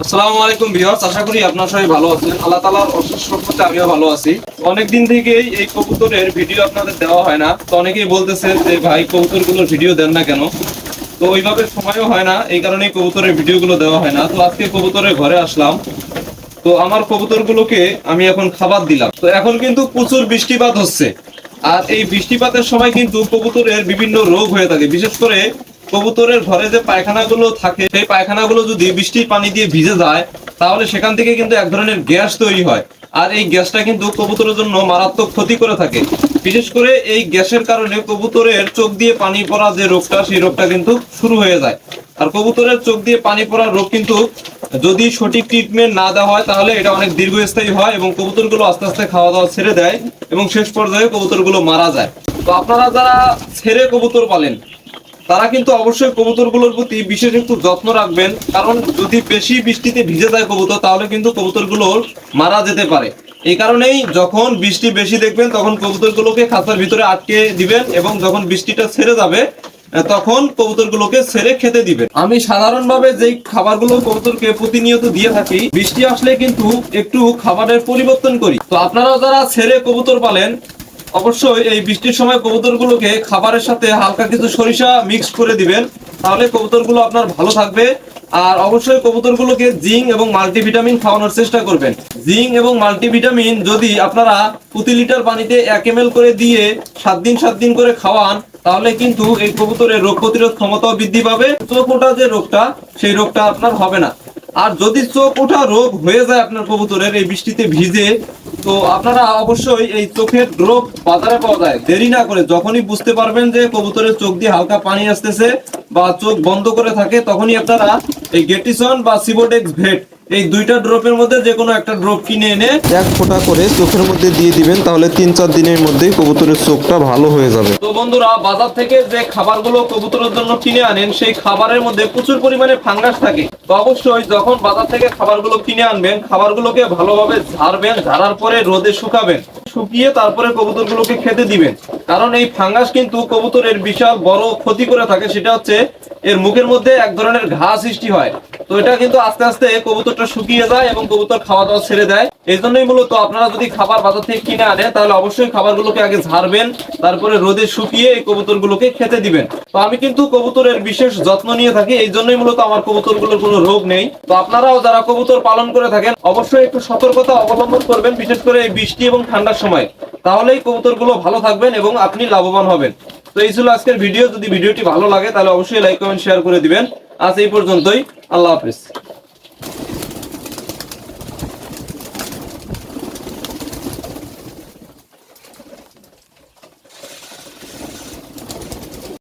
আসসালামু আলাইকুম ভিউয়ার্স, আশা করি আপনারা সবাই ভালো আছেন। আল্লাহ তাআলার অশেষ রহমতে আমিও ভালো আছি। অনেকদিন থেকেই এই কবুতরের ভিডিও আপনাদের দেওয়া হয় না, তো অনেকেই বলতেছে যে ভাই কবুতরগুলোর ভিডিও দেন না কেন। তো ওইভাবে সময়ও হয় না, এই কারণেই কবুতরের ভিডিওগুলো দেওয়া হয় না। তো আজকে কবুতরের ঘরে আসলাম, তো আমার কবুতরগুলোকে আমি এখন খাবার দিলাম। তো এখন কিন্তু প্রচুর বৃষ্টিপাত হচ্ছে, আর এই বৃষ্টিপাতের সময় কিন্তু কবুতরের বিভিন্ন রোগ হয়ে থাকে। বিশেষ করে কবুতরের ঘরে যে পায়খানাগুলো থাকে, সেই পায়খানাগুলো যদি বৃষ্টির পানি দিয়ে ভিজে যায়, তাহলে সেখান থেকে কিন্তু এক ধরনের গ্যাস তৈরি হয়। আর এই গ্যাসটা কিন্তু কবুতরের জন্য মারাত্মক ক্ষতি করে থাকে। বিশেষ করে এই গ্যাসের কারণে কবুতরের চোখ দিয়ে পানি পড়া যে রোগটা, সেই রোগটা কিন্তু শুরু হয়ে যায়। আর কবুতরের চোখ দিয়ে পানি পড়ার রোগ কিন্তু যদি সঠিক ট্রিটমেন্ট না দেওয়া হয়, তাহলে এটা অনেক দীর্ঘস্থায়ী হয় এবং কবুতরগুলো আস্তে আস্তে খাওয়া দাওয়া ছেড়ে দেয় এবং শেষ পর্যায়ে কবুতরগুলো মারা যায়। তো আপনারা যারা ছেড়ে কবুতর পালেন, তারা কিন্তু অবশ্যই কবুতরগুলোর প্রতি বিশেষ একটু যত্ন রাখবেন, কারণ যদি বেশি বৃষ্টিতে ভিজে যায় কবুতর, তাহলে কিন্তু কবুতরগুলো মারা যেতে পারে। এই কারণেই যখন বৃষ্টি বেশি দেখবেন, তখন কবুতরগুলোকে খাঁচার ভিতরে আটকে দিবেন এবং যখন বৃষ্টিটা ছেড়ে যাবে, তখন কবুতরগুলোকে ছেড়ে খেতে দিবেন। আমি সাধারণভাবে যেই খাবারগুলো কবুতরকে প্রতিনিয়ত দিয়ে থাকি, বৃষ্টি আসলে কিন্তু একটু খাবারের পরিবর্তন করি। তো আপনারাও যারা ছেড়ে কবুতর পালেন, অবশ্যই এই বৃষ্টির সময় কবুতরগুলোকে খাবারের সাথে হালকা কিছু সরিষা মিক্স করে দিবেন, তাহলে কবুতরগুলো আপনার ভালো থাকবে। আর অবশ্যই কবুতরগুলোকে জিঙ্ক এবং মাল্টিভিটামিন খাওয়ানোর চেষ্টা করবেন। জিঙ্ক এবং মাল্টিভিটামিন যদি আপনারা প্রতি লিটার পানিতে 1 ml করে দিয়ে 7 দিন করে খাওয়ান, তাহলে কিন্তু এই কবুতরের রোগ প্রতিরোধ ক্ষমতাও বৃদ্ধি পাবে। চোখ ওঠা যে রোগটা, সেই রোগটা আপনার হবে না। আর যদি চোখ ওঠা রোগ হয়ে যায় আপনার কবুতরের এই বৃষ্টিতে ভিজে, তো আপনারা অবশ্যই এই চোখের ড্রপ বাজারে পাওয়া যায়, দেরি না করে যখনই বুঝতে পারবেন যে কবুতরের চোখ দিয়ে হালকা পানি আসতেছে বা চোখ বন্ধ করে থাকে, তখনই আপনারা এই গেটিসন বা সিবোডেক্স ভেট, এই দুইটা ড্রপের মধ্যে যে কোনো একটা ড্রপ কিনে এনে 1 ফোঁটা করে চোখের মধ্যে দিয়ে দিবেন, তাহলে 3-4 দিনের মধ্যেই কবুতরের চোখটা ভালো হয়ে যাবে। তো বন্ধুরা, বাজার থেকে যে খাবারগুলো কবুতরের জন্য কিনে আনেন, সেই খাবারের মধ্যে প্রচুর পরিমাণে ফাঙ্গাস থাকে। তো অবশ্যই যখন বাজার থেকে খাবারগুলো কিনে আনবেন, খাবারগুলোকে ভালোভাবে ঝাড়বেন, ঝাড়ার পরে রোদে শুকাবেন, শুকিয়ে তারপরে কবুতরগুলোকে খেতে দিবেন। কারণ এই ফাঙ্গাস কিন্তু কবুতরের বিশাল বড় ক্ষতি করে থাকে। সেটা হচ্ছে এর মুখের মধ্যে এক ধরনের ঘা সৃষ্টি হয়। তো এটা কিন্তু আস্তে আস্তে কবুতরটা শুকিয়ে যায় এবং কবুতর খাওয়া দাওয়া ছেড়ে দেয়। এই জন্যই মূলত আপনারা যদি খাবার বাজার থেকে কিনে আনেন, তাহলে অবশ্যই খাবারগুলোকে আগে ঝাড়বেন, তারপরে রোদে শুকিয়ে এই কবুতরগুলোকে খেতে দিবেন। তো আমি কিন্তু কবুতরের বিশেষ যত্ন নিয়ে থাকি, এই জন্যই মূলত আমার কবুতরগুলোর কোনো রোগ নেই। তো আপনারাও যারা কবুতর পালন করে থাকেন, অবশ্যই একটু সতর্কতা অবলম্বন করবেন, বিশেষ করে এই বৃষ্টি এবং ঠান্ডার সময়। তাহলেই কবুতরগুলো ভালো থাকবেন এবং আপনি লাভবান হবেন। তো এই ছিল আজকের ভিডিও। যদি ভিডিওটি ভালো লাগে, তাহলে অবশ্যই লাইক কমেন্ট শেয়ার করে দিবেন। আজ এই পর্যন্তই। আল্লাহ হাফেজ।